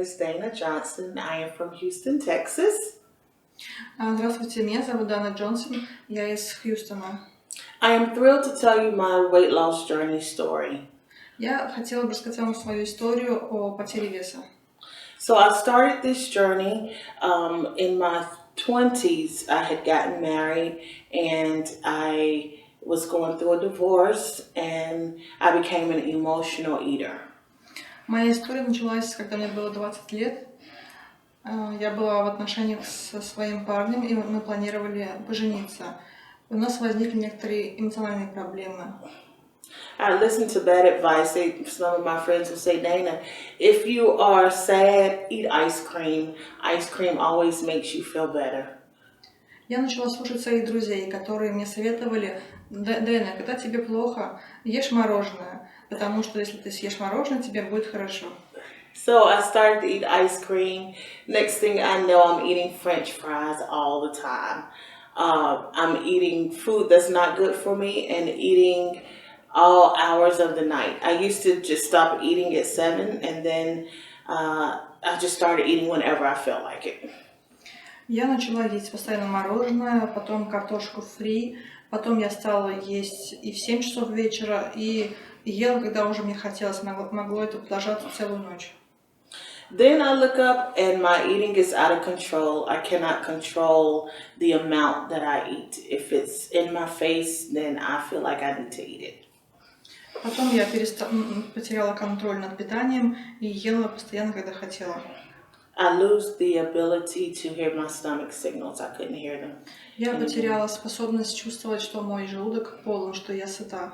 is Dana Johnson. I am from Houston, Texas. Здравствуйте, меня зовут Дана Джонсон, я из Хьюстона. I am thrilled to tell you my weight loss journey story. Я хотела бы рассказать вам свою историю о потере веса. So I started this journey in my 20s. I had gotten married and I was going through a divorce and I became an emotional eater. Моя история началась, когда мне было 20 лет. Я была в отношениях со своим парнем, и мы планировали пожениться. У нас возникли некоторые эмоциональные проблемы. I listened to bad advice. Some of my friends would say, Dana, if you are sad, eat ice cream. Ice cream always makes you feel better. Я начала слушать своих друзей, которые мне советовали: Дэна, когда тебе плохо, ешь мороженое, потому что если ты съешь мороженое, тебе будет хорошо. So I started to eat ice cream. Next thing I know, I'm eating French fries all the time. I'm eating food that's not good for me and eating all hours of the night. I used to just stop eating at 7 and then I just started eating whenever I felt like it. Я начала есть постоянно мороженое, потом картошку фри, потом я стала есть и в 7 часов вечера, и ела, когда уже мне хотелось, могло это продолжаться целую ночь. Then I look up and my eating is out of control. I cannot control the amount that I eat. If it's in my face, then I feel like I need to eat it. Потом я потеряла контроль над питанием и ела постоянно, когда хотела. I lose the ability to hear my stomach signals. I couldn't hear them. Я потеряла способность чувствовать, что мой желудок полон, что я сыта.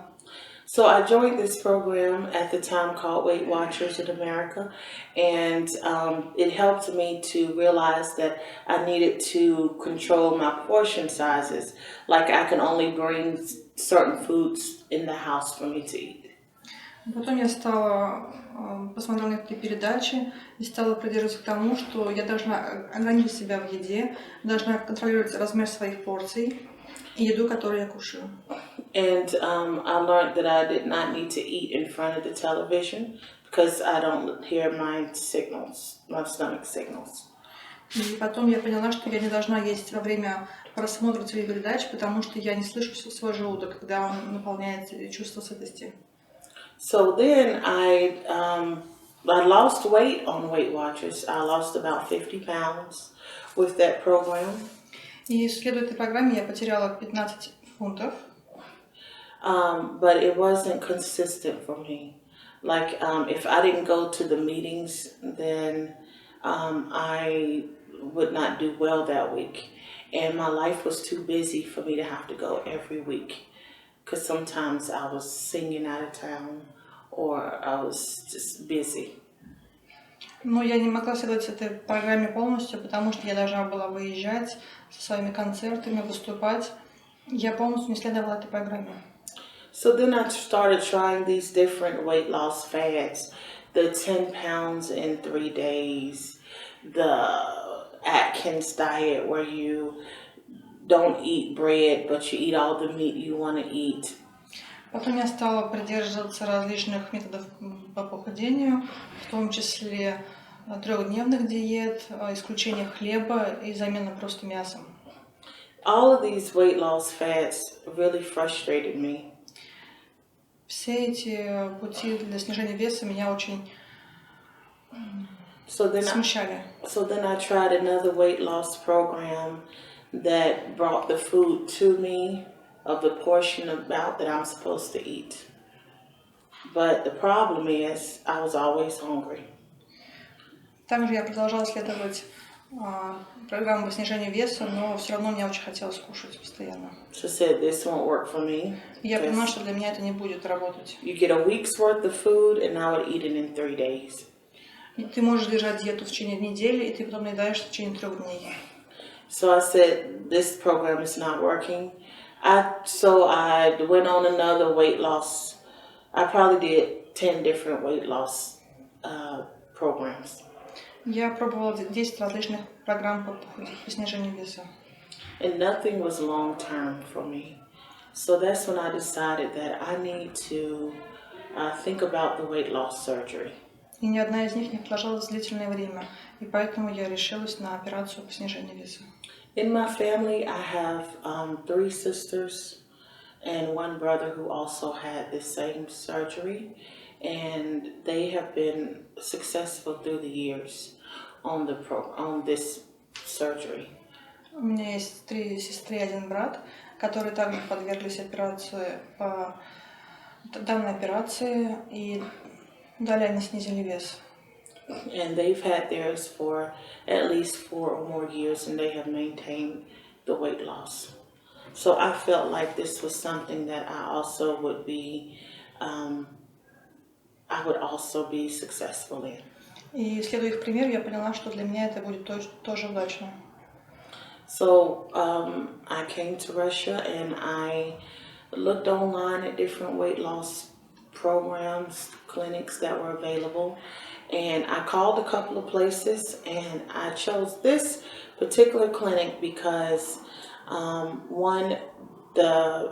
So I joined this program at the time called Weight Watchers in America, and it helped me to realize that I needed to control my portion sizes. Like I can only bring certain foods in the house for me to eat. Потом я посмотрела некоторые передачи и стала придерживаться к тому, что я должна ограничить себя в еде, должна контролировать размер своих порций и еду, которую я кушаю. And I learned that I did not need to eat in front of the television because I don't hear my signals, my stomach signals. И потом я поняла, что я не должна есть во время просмотра телепередач, потому что я не слышу свой желудок, когда он наполняет чувство сытости. So then I lost weight on Weight Watchers. I lost about 50 pounds with that program. И следуя этой программе я потеряла 15 фунтов. But it wasn't consistent for me. Like if I didn't go to the meetings, then I would not do well that week. And my life was too busy for me to have to go every week. Because sometimes I was singing out of town or I was just busy. Но я не могла следовать этой программе полностью, потому что я должна была выезжать со своими концертами, выступать. Я полностью не следовала этой программе. So then I started trying these different weight loss fads. The 10 pounds in 3 days, the Atkins diet where you don't eat bread, but you eat all the meat you want to eat. Потом я стала придерживаться различных методов по похудению, в том числе 3-дневных диет, исключение хлеба и замена просто мясом. All of these weight loss fads really frustrated me. Все эти пути для снижения веса меня очень смущали. So then I tried another weight loss program that brought the food to me of the portion amount that I'm supposed to eat. But the problem is I was always hungry. Также я продолжала следовать программу по снижению веса, но все равно мне очень хотелось кушать постоянно. So said this won't work for me. Я поняла, что для меня это не будет работать. You get a week's worth of food and I would eat it in 3 days. И ты можешь держать диету в течение недели, и ты потом наедаешь в течение 3 дней. So I said this program is not working. So I went on another weight loss. I probably did 10 different weight loss programs. Я пробовала 10 различных программ по снижению веса. And nothing was long term for me. So that's when I decided that I need to think about the weight loss surgery. И ни одна из них не продолжалась длительное время, и поэтому я решилась на операцию по снижению веса. In my family, I have 3 sisters and 1 brother who also had the same surgery, and they have been successful through the years on this surgery. У меня есть 3 сестры и 1 брат, которые также подверглись операции по данной операции, и далее они снизили вес. And they've had theirs for at least 4 or more years, and they have maintained the weight loss. So I felt like this was something that I would also be successful in. И следуя их примеру, я поняла, что для меня это будет тоже удачно. So I came to Russia and I looked online at different weight loss programs, clinics that were available. And I called a couple of places and I chose this particular clinic because I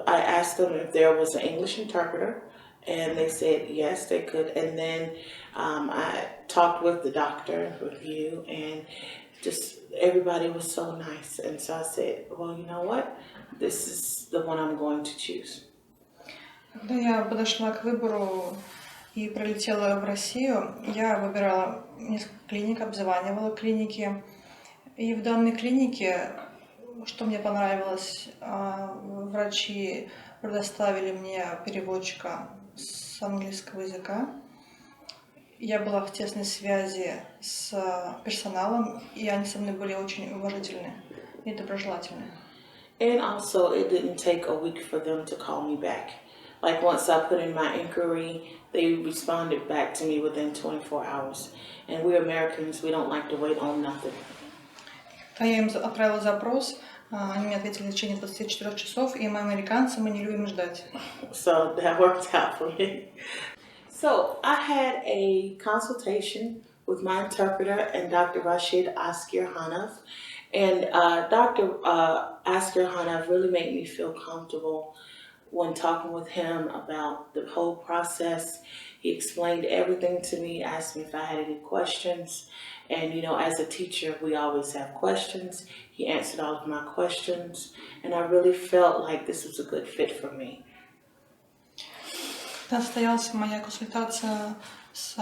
asked them if there was an English interpreter and they said yes, they could. And then I talked with the doctor, with you, and just everybody was so nice. And so I said, well, you know what? This is the one I'm going to choose. Когда я подошла к выбору и прилетела в Россию, я выбирала несколько клиник, обзванивала клиники. И в данной клинике, что мне понравилось, врачи предоставили мне переводчика с английского языка. Я была в тесной связи с персоналом, и они со мной были очень уважительны и доброжелательны. And also, it didn't take a week for them to call me back. Like once I put in my inquiry, they responded back to me within 24 hours. And we're Americans, we don't like to wait on nothing. Когда я им отправила запрос, они мне ответили в течение 24 часов, и мы, американцы, мы не любим ждать. So that worked out for me. So I had a consultation with my interpreter and Dr. Rashid Askirhanov. And Dr. Askirhanov really made me feel comfortable when talking with him about the whole process. He explained everything to me, asked me if I had any questions. And, you know, as a teacher, we always have questions. He answered all of my questions. And I really felt like this was a good fit for me. Когда состоялась моя консультация с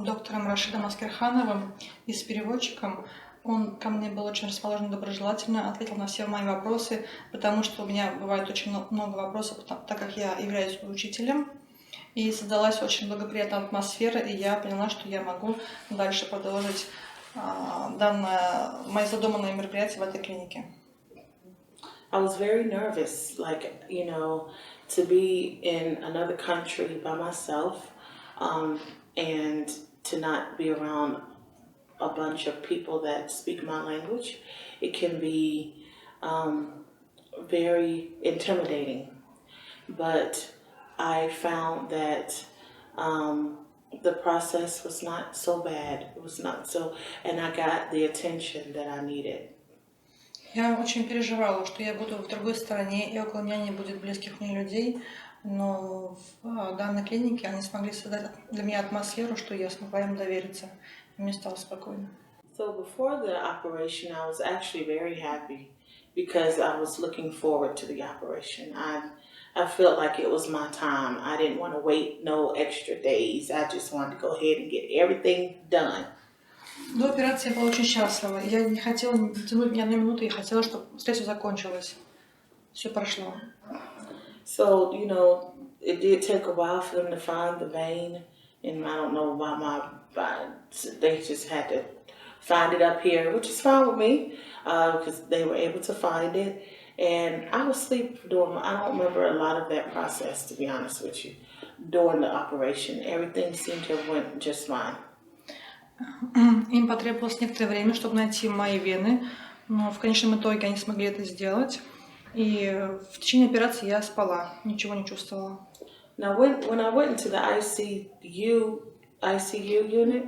доктором Рашидом Аскерхановым и с переводчиком, он ко мне был очень расположен доброжелательно, ответил на все мои вопросы, потому что у меня бывает очень много вопросов, так как я являюсь учителем. И создалась очень благоприятная атмосфера, и я поняла, что я могу дальше продолжить данное мое задуманное мероприятие в этой клинике. I was very nervous, like, you know, to be in another country by myself and to not be around a bunch of people that speak my language. It can be very intimidating, but I found that the process was not so bad. It was not so, and I got the attention that I needed. Я очень переживала, что я буду в другой стране, и около меня не будет близких мне людей, но в данной клинике они смогли создать для меня атмосферу, что я смогла им довериться, и мне стало спокойно. So before the operation, I was actually very happy because I was looking forward to the operation. I felt like it was my time. I didn't want to wait no extra days. I just wanted to go ahead and get everything done. До операции я была очень счастлива. Я не хотела тянуть ни одной минуты, я хотела, чтобы встреча закончилась. Все прошло. So, you know, it did take a while for them to find the vein, and I don't know why they just had to find it up here, which is fine with me, because they were able to find it. And I was asleep I don't remember a lot of that process, to be honest with you, during the operation. Everything seemed to have went just fine. Им потребовалось некоторое время, чтобы найти мои вены, но в конечном итоге они смогли это сделать. И в течение операции я спала, ничего не чувствовала. Now, when I went into the ICU unit,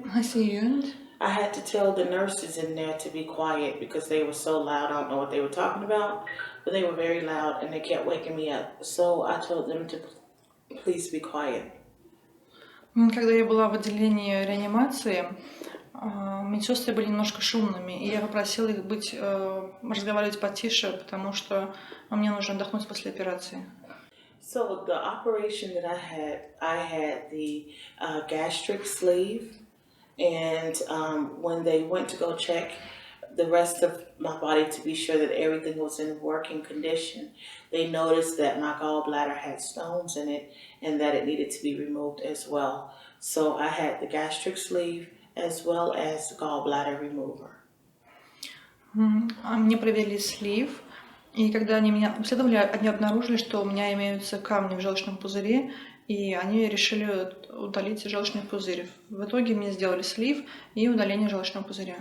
I had to tell the nurses in there to be quiet because they were so loud. I don't know what they were talking about, but they were very loud and they kept waking me up. So I told them to please be quiet. Когда я была в отделении реанимации, медсестры были немножко шумными, и я попросила их разговаривать потише, потому что мне нужно отдохнуть после операции. So the operation that I had the gastric sleeve, and when they went to go check the rest of my body to be sure that everything was in working condition, they noticed that my gallbladder had stones in it and that it needed to be removed as well. So I had the gastric sleeve as well as gallbladder remover. Мне провели слив, и когда они меня обследовали, они обнаружили, что у меня имеются камни в желчном пузыре, и они решили удалить желчный пузырь. В итоге мне сделали слив и удаление желчного пузыря.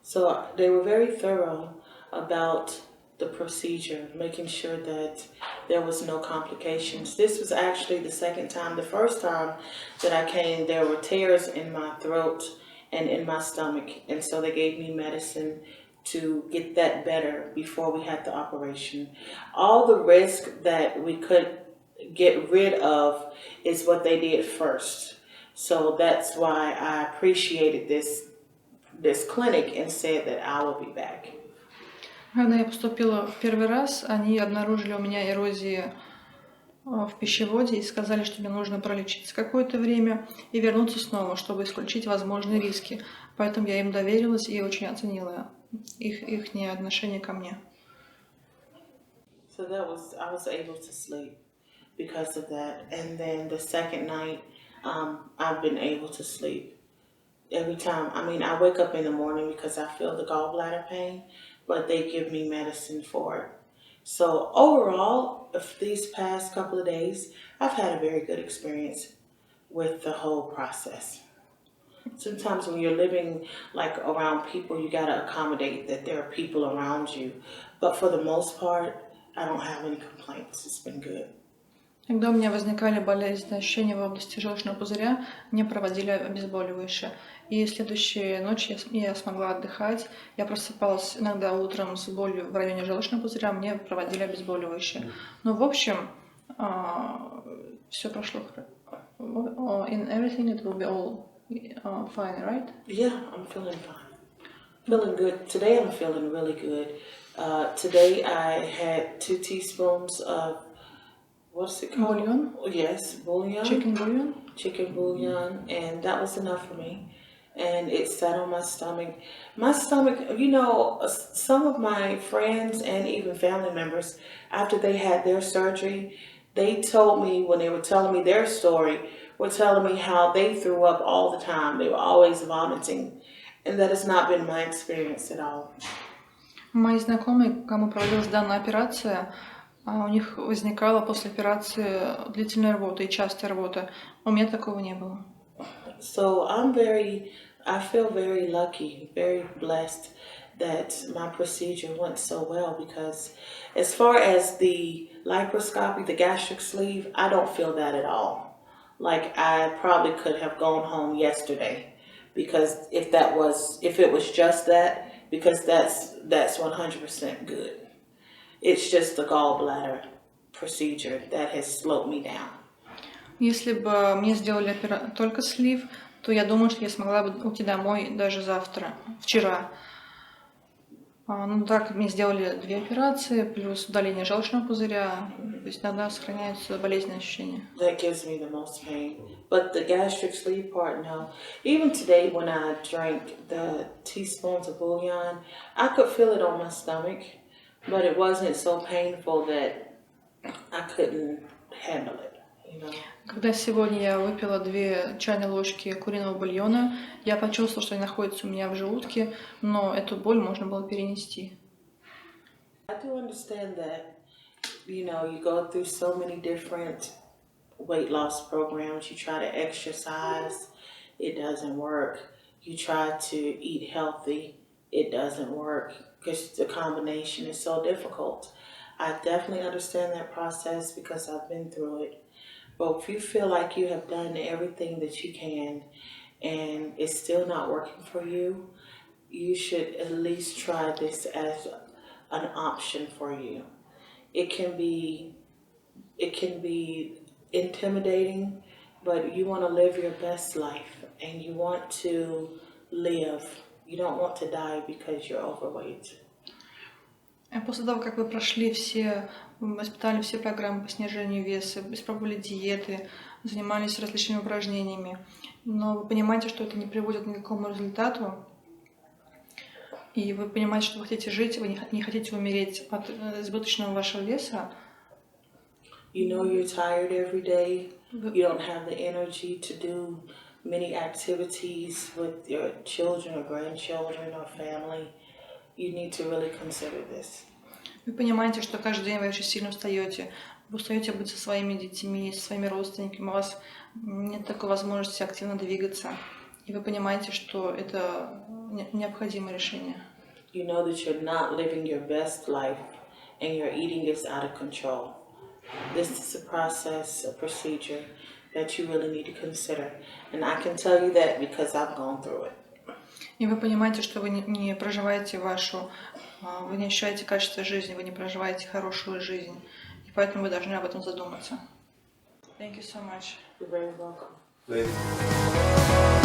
So they were very thorough about the procedure, making sure that there was no complications. This was actually the second time. The first time that I came, there were tears in my throat and in my stomach, and so they gave me medicine to get that better before we had the operation. All the risk that we could get rid of is what they did first. So that's why I appreciated this clinic and said that I will be back. Когда я поступила в первый раз, они обнаружили у меня эрозии в пищеводе и сказали, что мне нужно пролечиться какое-то время и вернуться снова, чтобы исключить возможные риски. Поэтому я им доверилась и очень оценила их отношение ко мне. So I was able to sleep because of that. And then the second night, I've been able to sleep. Every time, I wake up in the morning because I feel the gallbladder pain, but they give me medicine for it. So overall, these past couple of days, I've had a very good experience with the whole process. Sometimes when you're living like around people, you gotta accommodate that there are people around you. But for the most part, I don't have any complaints. It's been good. Когда у меня возникали болезненные ощущения в области желчного пузыря, мне проводили обезболивающее. И следующую ночь я смогла отдыхать. Я просыпалась иногда утром с болью в районе желчного пузыря, мне проводили обезболивающее. Но в общем, все прошло хорошо. In everything it will be all fine, right? Yeah, I'm feeling fine. Feeling good. Today I'm feeling really good. Today I had 2 teaspoons of what's it called? Bouillon? Yes, bouillon. Chicken bouillon? Chicken bouillon, and that was enough for me. And it sat on my stomach. My stomach, some of my friends and even family members, after they had their surgery, they told me when they were telling me their story, were telling me how they threw up all the time. They were always vomiting. And that has not been my experience at all. Мои знакомые, кому проводилась данная операция, у них возникала после операции длительная рвота и частая рвота. У меня такого не было. So I feel very lucky, very blessed that my procedure went so well, because as far as the laparoscopy, the gastric sleeve, I don't feel that at all. Like I probably could have gone home yesterday, because if it was just that, because that's 100% good. It's just the gallbladder procedure that has slowed me down. Если бы мне сделали только слив, то я думаю, что я смогла бы уйти домой даже вчера. Ну так, мне сделали 2 операции, плюс удаление желчного пузыря, то есть иногда сохраняются болезненные ощущения. That gives me the most pain. But the gastric sleeve part, no. Even today when I drank the teaspoons of bouillon, I could feel it on my stomach, but it wasn't so painful that I couldn't handle it. Когда сегодня я выпила 2 чайные ложки куриного бульона, я почувствовала, что они находятся у меня в желудке, но эту боль можно было перенести. I do understand that, you go through so many different weight loss programs. You try to exercise, it doesn't work. You try to eat healthy, it doesn't work, because the combination is so difficult. I definitely understand that process because I've been through it. But if you feel like you have done everything that you can and it's still not working for you, you should at least try this as an option for you. It can be intimidating but you want to live your best life and you want to live. You don't want to die because you're overweight. После того, как вы прошли испытали все программы по снижению веса, испробовали диеты, занимались различными упражнениями, но вы понимаете, что это не приводит ни к какому результату, и вы понимаете, что вы хотите жить, вы не хотите умереть от избыточного вашего веса. You know you're tired every day. You don't have the energy to do many activities with your children or grandchildren or family. You need to really consider this. Вы понимаете, что каждый день вы очень сильно устаете. Вы устаете быть со своими детьми, со своими родственниками. У вас нет такой возможности активно двигаться. И вы понимаете, что это необходимое решение. You know that you're not living your best life and your eating is out of control. This is a process, a procedure that you really need to consider. And I can tell you that because I've gone through it. И вы понимаете, что вы не проживаете вы не ощущаете качество жизни, вы не проживаете хорошую жизнь. И поэтому вы должны об этом задуматься. Thank you so much. You're very welcome. Ladies.